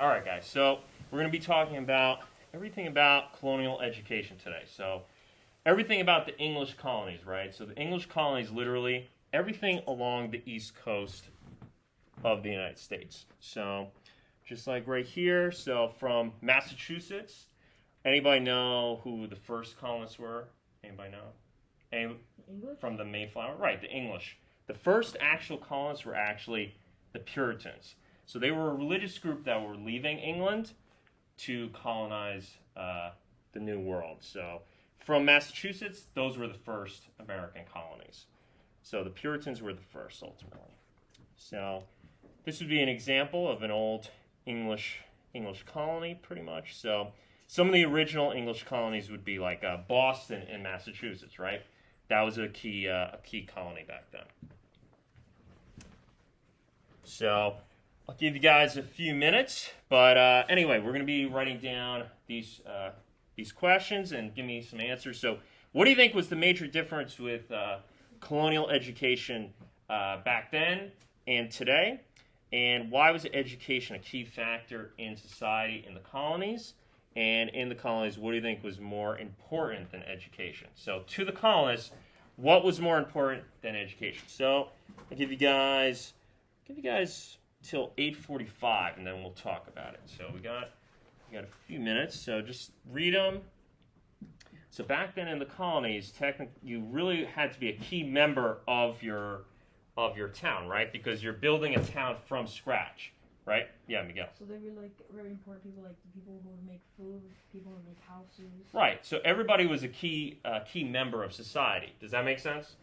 All right, guys. So we're going to be talking about everything about colonial education today. So everything about the English colonies, right? So the English colonies, literally everything along the east coast of the United States. So just like right here, so from Massachusetts, anybody know who the first colonists were? Anybody know? Any, English? from the Mayflower? Right, the English. The first actual colonists were actually the Puritans. So they were a religious group that were leaving England to colonize the New World. So from Massachusetts, those were the first American colonies. So the Puritans were the first, ultimately. So this would be an example of an old English colony, pretty much. So some of the original English colonies would be like Boston in Massachusetts, right? That was a key colony back then. So I'll give you guys a few minutes, but anyway, we're going to be writing down these questions and give me some answers. So, what do you think was the major difference with colonial education back then and today? And why was education a key factor in society in the colonies? And in the colonies, what do you think was more important than education? So, to the colonists, what was more important than education? So, I'll give you guys till 8:45, and then we'll talk about it. So we got a few minutes. So just read them. So back then in the colonies, you really had to be a key member of your town, right? Because you're building a town from scratch, right? Yeah, Miguel. So they were like very important people, like the people who would make food, people who would make houses. Right. So everybody was a key member of society. Does that make sense?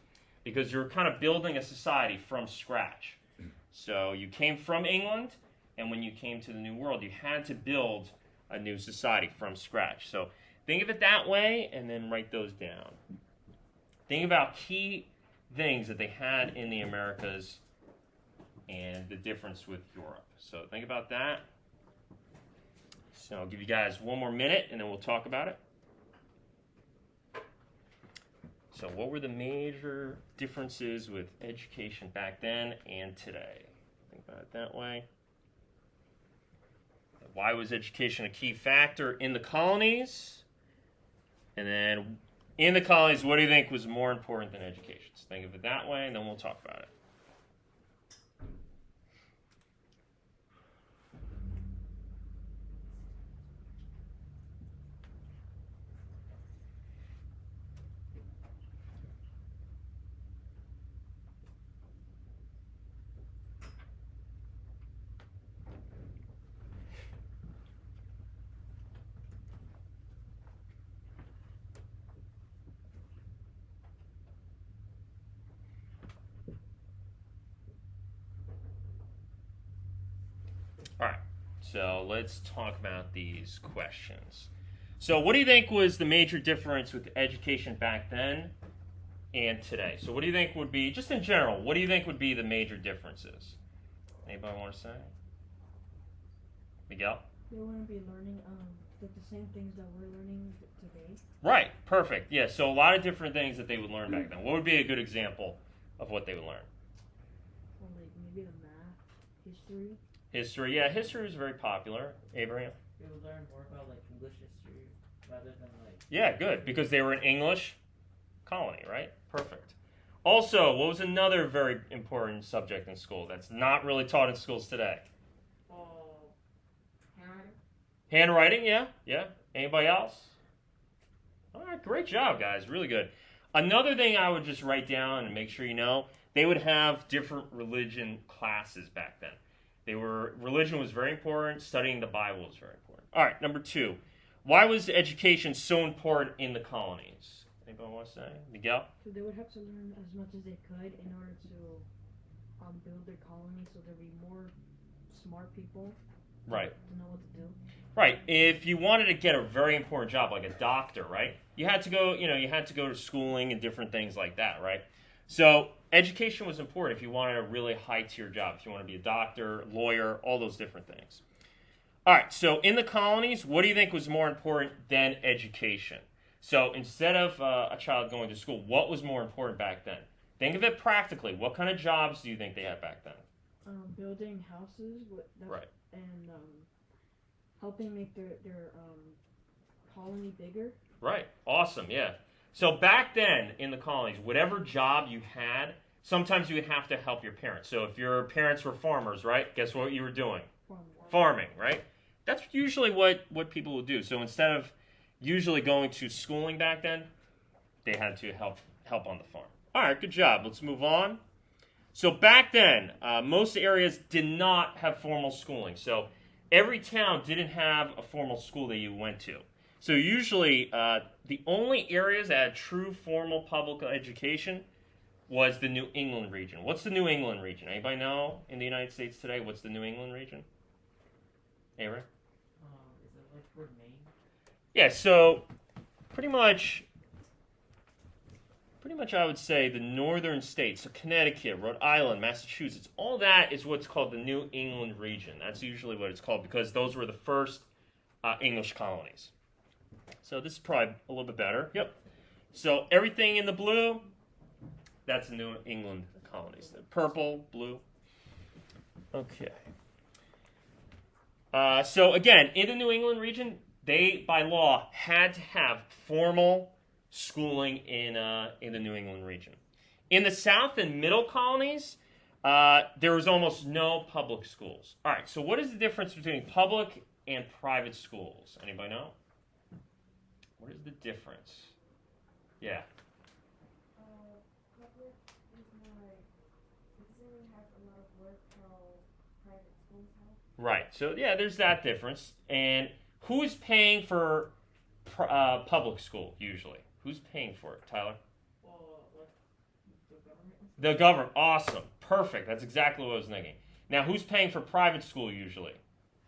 Because you're kind of building a society from scratch. So you came from England, and when you came to the New World, you had to build a new society from scratch. So think of it that way, and then write those down. Think about key things that they had in the Americas and the difference with Europe. So think about that. So I'll give you guys one more minute, and then we'll talk about it. So what were the major differences with education back then and today? Think about it that way. Why was education a key factor in the colonies? And then in the colonies, what do you think was more important than education? So think of it that way, and then we'll talk about it. All right, so let's talk about these questions. So what do you think was the major difference with education back then and today? So what do you think would be, just in general, what do you think would be the major differences? Anybody want to say? Miguel? They wouldn't be learning like the same things that we're learning today. Right, perfect. Yeah, so a lot of different things that they would learn back then. What would be a good example of what they would learn? Or like maybe the math, history. History, yeah, history was very popular. Abraham? We would learn more about like English history rather than like. Yeah, good, because they were an English colony, right? Perfect. Also, what was another very important subject in school that's not really taught in schools today? Handwriting. Handwriting, yeah. Anybody else? All right, great job, guys. Really good. Another thing I would just write down and make sure you know, they would have different religion classes back then. Religion was very important. Studying the Bible was very important. All right, number 2. Why was education so important in the colonies? Anybody want to say? Miguel? So they would have to learn as much as they could in order to build their colony, so there'd be more smart people. Right. To know what to do. Right. If you wanted to get a very important job, like a doctor, right? You had to go to schooling and different things like that, right? So education was important if you wanted a really high-tier job, if you want to be a doctor, lawyer, all those different things. All right, so in the colonies, what do you think was more important than education? So instead of a child going to school, what was more important back then? Think of it practically. What kind of jobs do you think they had back then? Building houses. Right. And helping make their colony bigger. Right. Awesome. Yeah. So back then in the colonies, whatever job you had, sometimes you would have to help your parents. So if your parents were farmers, right? Guess what you were doing? Farming, right? That's usually what people would do. So instead of usually going to schooling back then, they had to help on the farm. All right, good job. Let's move on. So back then, most areas did not have formal schooling. So every town didn't have a formal school that you went to. So usually, the only areas that had true formal public education was the New England region. What's the New England region? Anybody know in the United States today? What's the New England region? Avery? Is it like toward Maine? Yeah, so pretty much I would say the northern states, so Connecticut, Rhode Island, Massachusetts, all that is what's called the New England region. That's usually what it's called because those were the first English colonies. So this is probably a little bit better. Yep. So everything in the blue, that's the New England colonies. The purple, blue. Okay. So again, in the New England region, they, by law, had to have formal schooling in the New England region. In the South and Middle colonies, there was almost no public schools. All right, so what is the difference between public and private schools? Anybody know? What is the difference? Yeah. Public is more, it doesn't really have a lot of work how private schools have. Right, so yeah, there's that difference. And who's paying for public school, usually? Who's paying for it, Tyler? Well, like the government. The government. Awesome. Perfect. That's exactly what I was thinking. Now, who's paying for private school usually?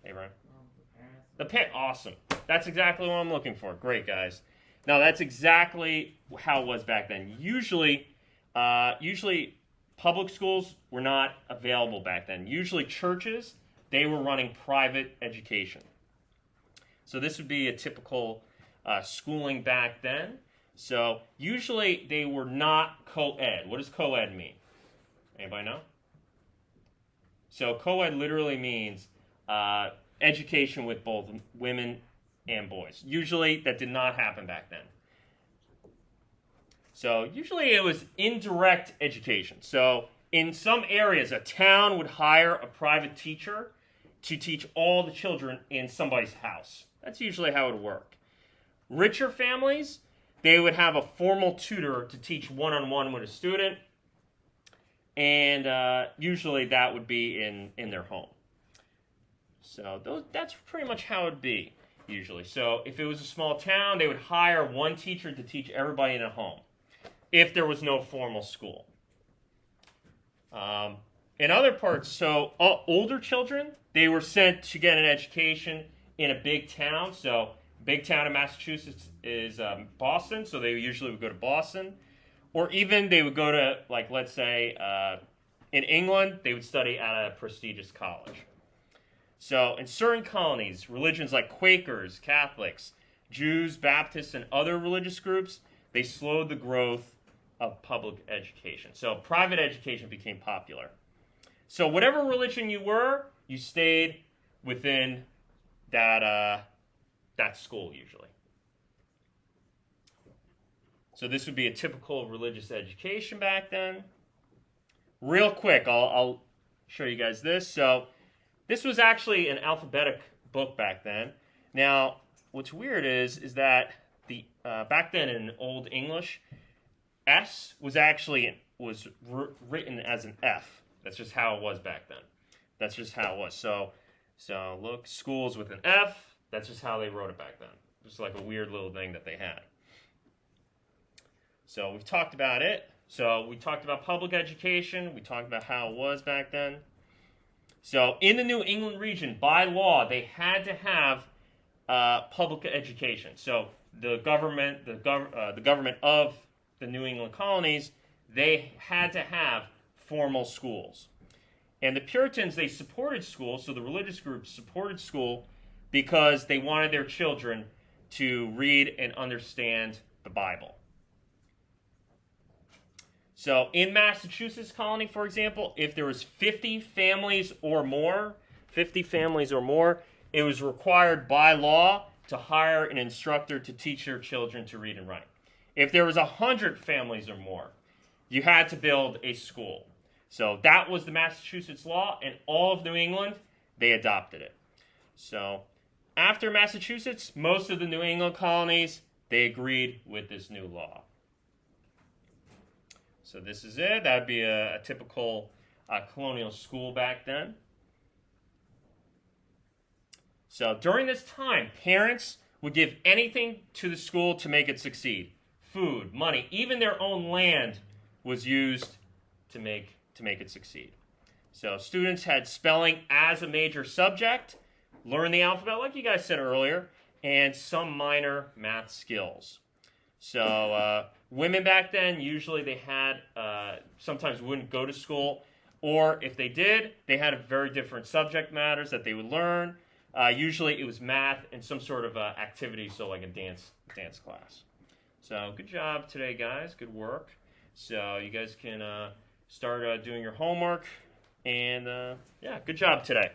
Hey, Ryan. The parents. The parent. Awesome. That's exactly what I'm looking for. Great, guys. Now, that's exactly how it was back then. Usually public schools were not available back then. Usually churches, they were running private education. So this would be a typical schooling back then. So usually they were not co-ed. What does co-ed mean? Anybody know? So co-ed literally means education with both women and boys. Usually that did not happen back then. So usually it was indirect education. So in some areas, a town would hire a private teacher to teach all the children in somebody's house. That's usually how it would work. Richer families, they would have a formal tutor to teach one-on-one with a student, and usually that would be in their home. So that's pretty much how it would be, usually. So if it was a small town, they would hire one teacher to teach everybody in a home, if there was no formal school. In other parts, so older children, they were sent to get an education in a big town. So big town in Massachusetts is Boston, so they usually would go to Boston. Or even they would go to, like, let's say, in England, they would study at a prestigious college. So in certain colonies, religions like Quakers, Catholics, Jews, Baptists, and other religious groups, they slowed the growth of public education. So private education became popular. So whatever religion you were, you stayed within that school usually. So this would be a typical religious education back then. Real quick, I'll show you guys this. So this was actually an alphabetic book back then. Now, what's weird is that the back then in Old English, S was actually written as an F. That's just how it was back then. That's just how it was. So look, schools with an F. That's just how they wrote it back then. Just like a weird little thing that they had. So we've talked about it. So we talked about public education. We talked about how it was back then. So in the New England region, by law, they had to have public education. So the government of the New England colonies, they had to have formal schools. And the Puritans, they supported school, so the religious groups supported school because they wanted their children to read and understand the Bible. So in Massachusetts colony, for example, if there was 50 families or more, it was required by law to hire an instructor to teach their children to read and write. If there was 100 families or more, you had to build a school. So that was the Massachusetts law, and all of New England, they adopted it. So after Massachusetts, most of the New England colonies, they agreed with this new law. So this is it. That would be a typical colonial school back then. So during this time, parents would give anything to the school to make it succeed. Food, money, even their own land was used to make it succeed. So students had spelling as a major subject, learn the alphabet like you guys said earlier, and some minor math skills. So women back then, usually they had, sometimes wouldn't go to school, or if they did, they had a very different subject matters that they would learn. Usually it was math and some sort of activity, so like a dance class. So good job today, guys. Good work. So you guys can start doing your homework, and yeah, good job today.